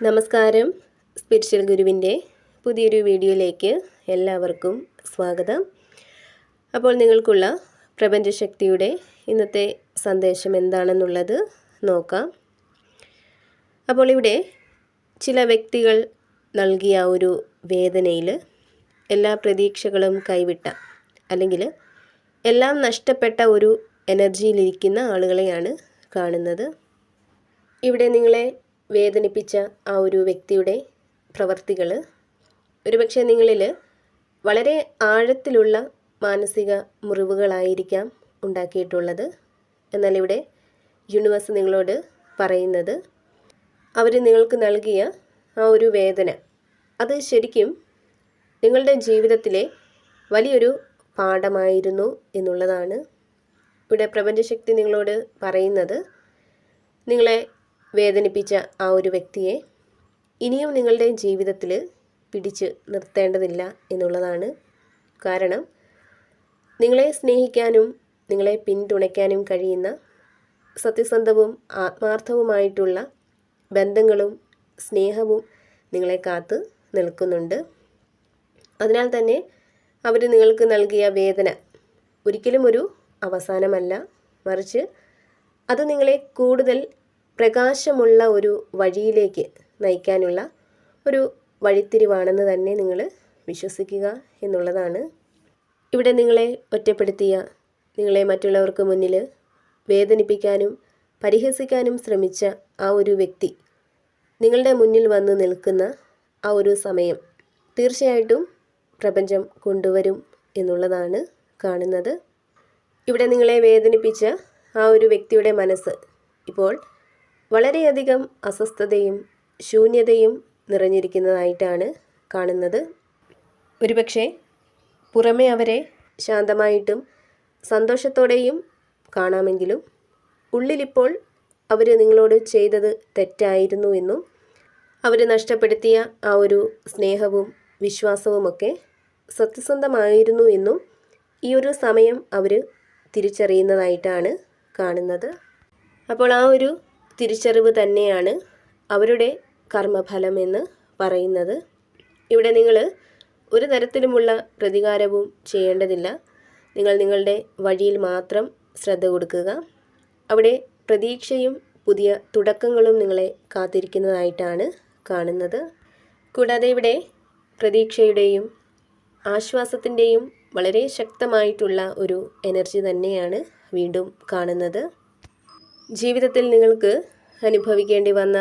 നമസ്കാരം. സ്പിരിച്വൽ ഗുരുവിൻ്റെ പുതിയൊരു വീഡിയോയിലേക്ക് എല്ലാവർക്കും സ്വാഗതം. അപ്പോൾ നിങ്ങൾക്കുള്ള പ്രപഞ്ചശക്തിയുടെ ഇന്നത്തെ സന്ദേശം എന്താണെന്നുള്ളത് നോക്കാം. അപ്പോൾ ഇവിടെ ചില വ്യക്തികൾ നൽകിയ ഒരു വേദനയിൽ എല്ലാ പ്രതീക്ഷകളും കൈവിട്ട അല്ലെങ്കിൽ എല്ലാം നഷ്ടപ്പെട്ട ഒരു എനർജിയിലിരിക്കുന്ന ആളുകളെയാണ് കാണുന്നത്. ഇവിടെ നിങ്ങളെ വേദനിപ്പിച്ച ആ ഒരു വ്യക്തിയുടെ പ്രവർത്തികൾ ഒരുപക്ഷെ നിങ്ങളിൽ വളരെ ആഴത്തിലുള്ള മാനസിക മുറിവുകളായിരിക്കാം ഉണ്ടാക്കിയിട്ടുള്ളത്. എന്നാൽ ഇവിടെ യൂണിവേഴ്സ് നിങ്ങളോട് പറയുന്നത് അവർ നിങ്ങൾക്ക് നൽകിയ ആ ഒരു വേദന അത് ശരിക്കും നിങ്ങളുടെ ജീവിതത്തിലെ വലിയൊരു പാഠമായിരുന്നു എന്നുള്ളതാണ്. ഇവിടെ പ്രപഞ്ചശക്തി നിങ്ങളോട് പറയുന്നത് നിങ്ങളെ വേദനിപ്പിച്ച ആ ഒരു വ്യക്തിയെ ഇനിയും നിങ്ങളുടെ ജീവിതത്തിൽ പിടിച്ച് നിർത്തേണ്ടതില്ല എന്നുള്ളതാണ്. കാരണം നിങ്ങളെ സ്നേഹിക്കാനും നിങ്ങളെ പിന്തുണയ്ക്കാനും കഴിയുന്ന സത്യസന്ധവും ആത്മാർത്ഥവുമായിട്ടുള്ള ബന്ധങ്ങളും സ്നേഹവും നിങ്ങളെ കാത്ത് നിൽക്കുന്നുണ്ട്. അതിനാൽ തന്നെ അവർ നിങ്ങൾക്ക് നൽകിയ വേദന ഒരിക്കലും ഒരു അവസാനമല്ല, മറിച്ച് അത് നിങ്ങളെ കൂടുതൽ പ്രകാശമുള്ള ഒരു വഴിയിലേക്ക് നയിക്കാനുള്ള ഒരു വഴിത്തിരിവാണെന്ന് തന്നെ നിങ്ങൾ വിശ്വസിക്കുക എന്നുള്ളതാണ്. ഇവിടെ നിങ്ങളെ ഒറ്റപ്പെടുത്തിയ, നിങ്ങളെ മറ്റുള്ളവർക്ക് മുന്നിൽ വേദനിപ്പിക്കാനും പരിഹസിക്കാനും ശ്രമിച്ച ആ ഒരു വ്യക്തി നിങ്ങളുടെ മുന്നിൽ വന്ന് നിൽക്കുന്ന ആ ഒരു സമയം തീർച്ചയായിട്ടും പ്രപഞ്ചം കൊണ്ടുവരും എന്നുള്ളതാണ് കാണുന്നത്. ഇവിടെ നിങ്ങളെ വേദനിപ്പിച്ച ആ ഒരു വ്യക്തിയുടെ മനസ്സ് ഇപ്പോൾ വളരെയധികം അസ്വസ്ഥതയും ശൂന്യതയും നിറഞ്ഞിരിക്കുന്നതായിട്ടാണ് കാണുന്നത്. ഒരുപക്ഷെ പുറമെ അവരെ ശാന്തമായിട്ടും സന്തോഷത്തോടെയും കാണാമെങ്കിലും ഉള്ളിലിപ്പോൾ അവർ നിങ്ങളോട് ചെയ്തത് തെറ്റായിരുന്നു എന്നും അവർ നഷ്ടപ്പെടുത്തിയ ആ ഒരു സ്നേഹവും വിശ്വാസവുമൊക്കെ സത്യസന്ധമായിരുന്നു എന്നും ഈ ഒരു സമയം അവർ തിരിച്ചറിയുന്നതായിട്ടാണ് കാണുന്നത്. അപ്പോൾ ആ ഒരു തിരിച്ചറിവ് തന്നെയാണ് അവരുടെ കർമ്മഫലം എന്ന് പറയുന്നത്. ഇവിടെ നിങ്ങൾ ഒരു തരത്തിലുമുള്ള പ്രതികാരവും ചെയ്യേണ്ടതില്ല. നിങ്ങൾ നിങ്ങളുടെ വഴിയിൽ മാത്രം ശ്രദ്ധ കൊടുക്കുക. അവിടെ പ്രതീക്ഷയും പുതിയ തുടക്കങ്ങളും നിങ്ങളെ കാത്തിരിക്കുന്നതായിട്ടാണ് കാണുന്നത്. കൂടാതെ ഇവിടെ പ്രതീക്ഷയുടെയും ആശ്വാസത്തിൻ്റെയും വളരെ ശക്തമായിട്ടുള്ള ഒരു എനർജി തന്നെയാണ് വീണ്ടും കാണുന്നത്. ജീവിതത്തിൽ നിങ്ങൾക്ക് അനുഭവിക്കേണ്ടി വന്ന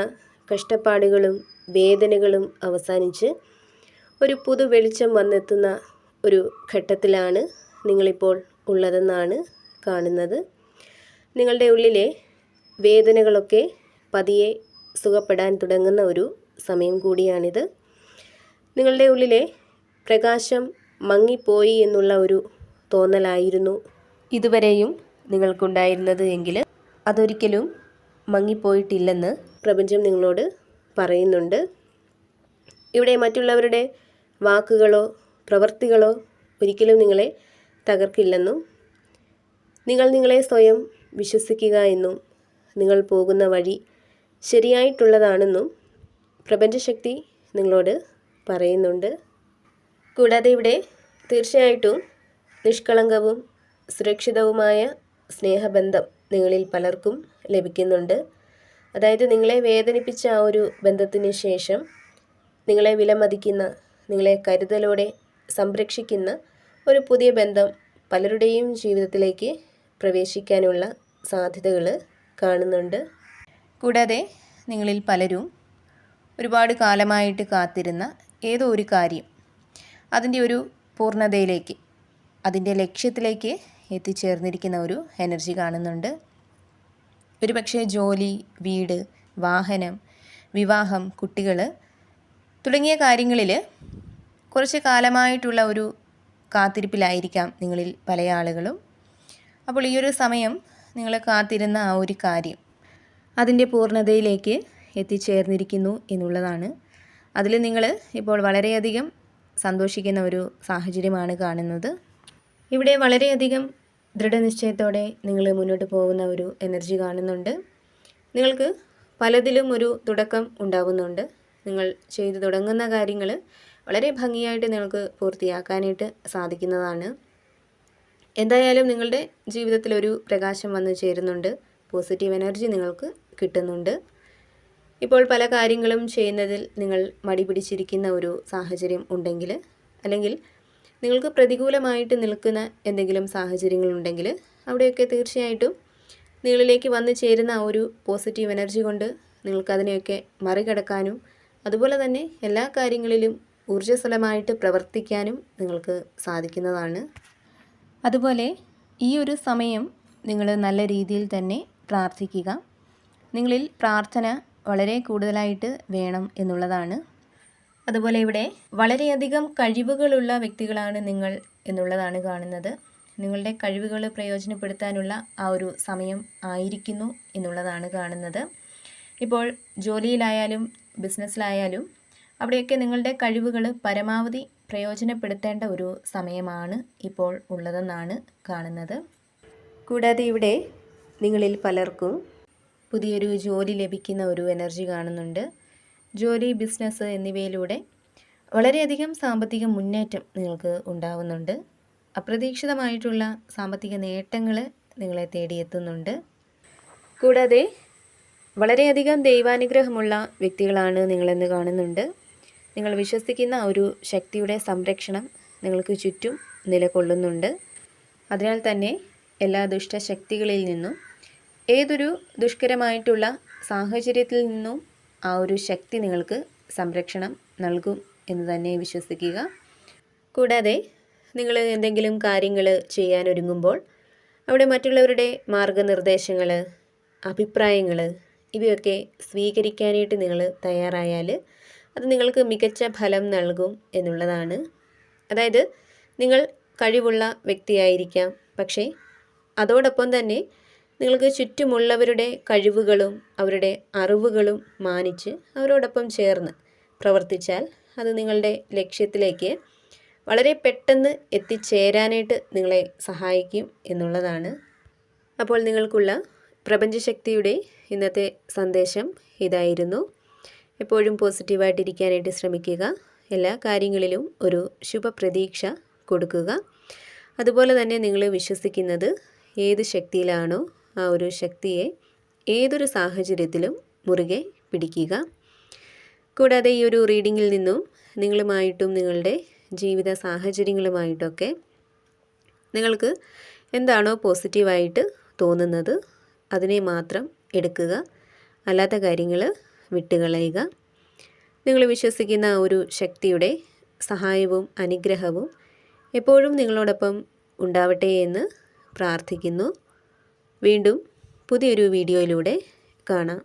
കഷ്ടപ്പാടുകളും വേദനകളും അവസാനിച്ച് ഒരു പുതു വെളിച്ചം വന്നെത്തുന്ന ഒരു ഘട്ടത്തിലാണ് നിങ്ങളിപ്പോൾ ഉള്ളതെന്നാണ് കാണുന്നത്. നിങ്ങളുടെ ഉള്ളിലെ വേദനകളൊക്കെ പതിയെ സുഖപ്പെടാൻ തുടങ്ങുന്ന ഒരു സമയം കൂടിയാണിത്. നിങ്ങളുടെ ഉള്ളിലെ പ്രകാശം മങ്ങിപ്പോയി എന്നുള്ള ഒരു തോന്നലായിരുന്നു ഇതുവരെയും നിങ്ങൾക്കുണ്ടായിരുന്നത് എങ്കിൽ അതൊരിക്കലും മങ്ങിപ്പോയിട്ടില്ലെന്ന് പ്രപഞ്ചം നിങ്ങളോട് പറയുന്നുണ്ട്. ഇവിടെ മറ്റുള്ളവരുടെ വാക്കുകളോ പ്രവൃത്തികളോ ഒരിക്കലും നിങ്ങളെ തകർക്കില്ലെന്നും നിങ്ങൾ നിങ്ങളെ സ്വയം വിശ്വസിക്കുക എന്നും നിങ്ങൾ പോകുന്ന വഴി ശരിയായിട്ടുള്ളതാണെന്നും പ്രപഞ്ചശക്തി നിങ്ങളോട് പറയുന്നുണ്ട്. കൂടാതെ ഇവിടെ തീർച്ചയായിട്ടും നിഷ്കളങ്കവും സുരക്ഷിതവുമായ സ്നേഹബന്ധം നിങ്ങളിൽ പലർക്കും ലഭിക്കുന്നുണ്ട്. അതായത് നിങ്ങളെ വേദനിപ്പിച്ച ആ ഒരു ബന്ധത്തിന് ശേഷം നിങ്ങളെ വിലമതിക്കുന്ന, നിങ്ങളെ കരുതലോടെ സംരക്ഷിക്കുന്ന ഒരു പുതിയ ബന്ധം പലരുടെയും ജീവിതത്തിലേക്ക് പ്രവേശിക്കാനുള്ള സാധ്യതകൾ കാണുന്നുണ്ട്. കൂടാതെ നിങ്ങളിൽ പലരും ഒരുപാട് കാലമായിട്ട് കാത്തിരുന്ന ഏതോ ഒരു കാര്യം അതിൻ്റെ ഒരു പൂർണ്ണതയിലേക്ക്, അതിൻ്റെ ലക്ഷ്യത്തിലേക്ക് എത്തിച്ചേർന്നിരിക്കുന്ന ഒരു എനർജി കാണുന്നുണ്ട്. ഒരുപക്ഷെ ജോലി, വീട്, വാഹനം, വിവാഹം, കുട്ടികൾ തുടങ്ങിയ കാര്യങ്ങളിൽ കുറച്ച് കാലമായിട്ടുള്ള ഒരു കാത്തിരിപ്പിലായിരിക്കാം നിങ്ങളിൽ പല ആളുകളും. അപ്പോൾ ഈ ഒരു സമയം നിങ്ങൾ കാത്തിരുന്ന ആ ഒരു കാര്യം അതിൻ്റെ പൂർണ്ണതയിലേക്ക് എത്തിച്ചേർന്നിരിക്കുന്നു എന്നുള്ളതാണ്. അതിൽ നിങ്ങൾ ഇപ്പോൾ വളരെയധികം സന്തോഷിക്കുന്ന ഒരു സാഹചര്യമാണ് കാണുന്നത്. ഇവിടെ വളരെയധികം ദൃഢനിശ്ചയത്തോടെ നിങ്ങൾ മുന്നോട്ട് പോകുന്ന ഒരു എനർജി കാണുന്നുണ്ട്. നിങ്ങൾക്ക് പലതിലും ഒരു തുടക്കം ഉണ്ടാകുന്നുണ്ട്. നിങ്ങൾ ചെയ്തു തുടങ്ങുന്ന കാര്യങ്ങൾ വളരെ ഭംഗിയായിട്ട് നിങ്ങൾക്ക് പൂർത്തിയാക്കാനായിട്ട് സാധിക്കുന്നതാണ്. എന്തായാലും നിങ്ങളുടെ ജീവിതത്തിലൊരു പ്രകാശം വന്നു ചേരുന്നുണ്ട്. പോസിറ്റീവ് എനർജി നിങ്ങൾക്ക് കിട്ടുന്നുണ്ട്. ഇപ്പോൾ പല കാര്യങ്ങളും ചെയ്യുന്നതിൽ നിങ്ങൾ മടി പിടിച്ചിരിക്കുന്ന ഒരു സാഹചര്യം ഉണ്ടെങ്കിൽ, അല്ലെങ്കിൽ നിങ്ങൾക്ക് പ്രതികൂലമായിട്ട് നിൽക്കുന്ന എന്തെങ്കിലും സാഹചര്യങ്ങളുണ്ടെങ്കിൽ അവിടെയൊക്കെ തീർച്ചയായിട്ടും നിങ്ങളിലേക്ക് വന്നു ചേരുന്ന ആ ഒരു പോസിറ്റീവ് എനർജി കൊണ്ട് നിങ്ങൾക്കതിനെയൊക്കെ മറികടക്കാനും അതുപോലെ തന്നെ എല്ലാ കാര്യങ്ങളിലും ഊർജ്ജസ്വലമായിട്ട് പ്രവർത്തിക്കാനും നിങ്ങൾക്ക് സാധിക്കുന്നതാണ്. അതുപോലെ ഈ ഒരു സമയം നിങ്ങൾ നല്ല രീതിയിൽ തന്നെ പ്രാർത്ഥിക്കുക. നിങ്ങളിൽ പ്രാർത്ഥന വളരെ കൂടുതലായിട്ട് വേണം എന്നുള്ളതാണ്. അതുപോലെ ഇവിടെ വളരെയധികം കഴിവുകളുള്ള വ്യക്തികളാണ് നിങ്ങൾ എന്നുള്ളതാണ് കാണുന്നത്. നിങ്ങളുടെ കഴിവുകൾ പ്രയോജനപ്പെടുത്താനുള്ള ആ ഒരു സമയം ആയിരിക്കുന്നു എന്നുള്ളതാണ് കാണുന്നത്. ഇപ്പോൾ ജോലിയിലായാലും ബിസിനസ്സിലായാലും അവിടെയൊക്കെ നിങ്ങളുടെ കഴിവുകൾ പരമാവധി പ്രയോജനപ്പെടുത്തേണ്ട ഒരു സമയമാണ് ഇപ്പോൾ ഉള്ളതെന്നാണ് കാണുന്നത്. കൂടാതെ ഇവിടെ നിങ്ങളിൽ പലർക്കും പുതിയൊരു ജോലി ലഭിക്കുന്ന ഒരു എനർജി കാണുന്നുണ്ട്. ജോലി, ബിസിനസ് എന്നിവയിലൂടെ വളരെയധികം സാമ്പത്തിക മുന്നേറ്റം നിങ്ങൾക്ക് ഉണ്ടാവുന്നുണ്ട്. അപ്രതീക്ഷിതമായിട്ടുള്ള സാമ്പത്തിക നേട്ടങ്ങൾ നിങ്ങളെ തേടിയെത്തുന്നുണ്ട്. കൂടാതെ വളരെയധികം ദൈവാനുഗ്രഹമുള്ള വ്യക്തികളാണ് നിങ്ങളെന്ന് കാണുന്നുണ്ട്. നിങ്ങൾ വിശ്വസിക്കുന്ന ഒരു ശക്തിയുടെ സംരക്ഷണം നിങ്ങൾക്ക് ചുറ്റും നിലകൊള്ളുന്നുണ്ട്. അതിനാൽ തന്നെ എല്ലാ ദുഷ്ടശക്തികളിൽ നിന്നും, ഏതൊരു ദുഷ്കരമായിട്ടുള്ള സാഹചര്യത്തിൽ നിന്നും ആ ഒരു ശക്തി നിങ്ങൾക്ക് സംരക്ഷണം നൽകും എന്ന് തന്നെ വിശ്വസിക്കുക. കൂടാതെ നിങ്ങൾ എന്തെങ്കിലും കാര്യങ്ങൾ ചെയ്യാനൊരുങ്ങുമ്പോൾ അവിടെ മറ്റുള്ളവരുടെ മാർഗനിർദ്ദേശങ്ങൾ, അഭിപ്രായങ്ങൾ ഇവയൊക്കെ സ്വീകരിക്കാനായിട്ട് നിങ്ങൾ തയ്യാറായാൽ അത് നിങ്ങൾക്ക് മികച്ച ഫലം നൽകും എന്നുള്ളതാണ്. അതായത് നിങ്ങൾ കഴിവുള്ള വ്യക്തിയായിരിക്കാം, പക്ഷേ അതോടൊപ്പം തന്നെ നിങ്ങൾക്ക് ചുറ്റുമുള്ളവരുടെ കഴിവുകളും അവരുടെ അറിവുകളും മാനിച്ച് അവരോടൊപ്പം ചേർന്ന് പ്രവർത്തിച്ചാൽ അത് നിങ്ങളുടെ ലക്ഷ്യത്തിലേക്ക് വളരെ പെട്ടെന്ന് എത്തിച്ചേരാനായിട്ട് നിങ്ങളെ സഹായിക്കും എന്നുള്ളതാണ്. അപ്പോൾ നിങ്ങൾക്കുള്ള പ്രപഞ്ചശക്തിയുടെ ഇന്നത്തെ സന്ദേശം ഇതായിരുന്നു. എപ്പോഴും പോസിറ്റീവായിട്ടിരിക്കാനായിട്ട് ശ്രമിക്കുക. എല്ലാ കാര്യങ്ങളിലും ഒരു ശുഭപ്രതീക്ഷ കൊടുക്കുക. അതുപോലെ തന്നെ നിങ്ങൾ വിശ്വസിക്കുന്നത് ഏത് ശക്തിയിലാണോ ആ ഒരു ശക്തിയെ ഏതൊരു സാഹചര്യത്തിലും മുറുകെ പിടിക്കുക. കൂടാതെ ഈ ഒരു റീഡിങ്ങിൽ നിന്നും നിങ്ങളുമായിട്ടും നിങ്ങളുടെ ജീവിത സാഹചര്യങ്ങളുമായിട്ടൊക്കെ നിങ്ങൾക്ക് എന്താണോ പോസിറ്റീവായിട്ട് തോന്നുന്നത് അതിനെ മാത്രം എടുക്കുക. അല്ലാത്ത കാര്യങ്ങൾ വിട്ടുകളയുക. നിങ്ങൾ വിശ്വസിക്കുന്ന ഒരു ശക്തിയുടെ സഹായവും അനുഗ്രഹവും എപ്പോഴും നിങ്ങളോടൊപ്പം ഉണ്ടാവട്ടെ എന്ന് പ്രാർത്ഥിക്കുന്നു. വീണ്ടും പുതിയൊരു വീഡിയോയിലൂടെ കാണാം.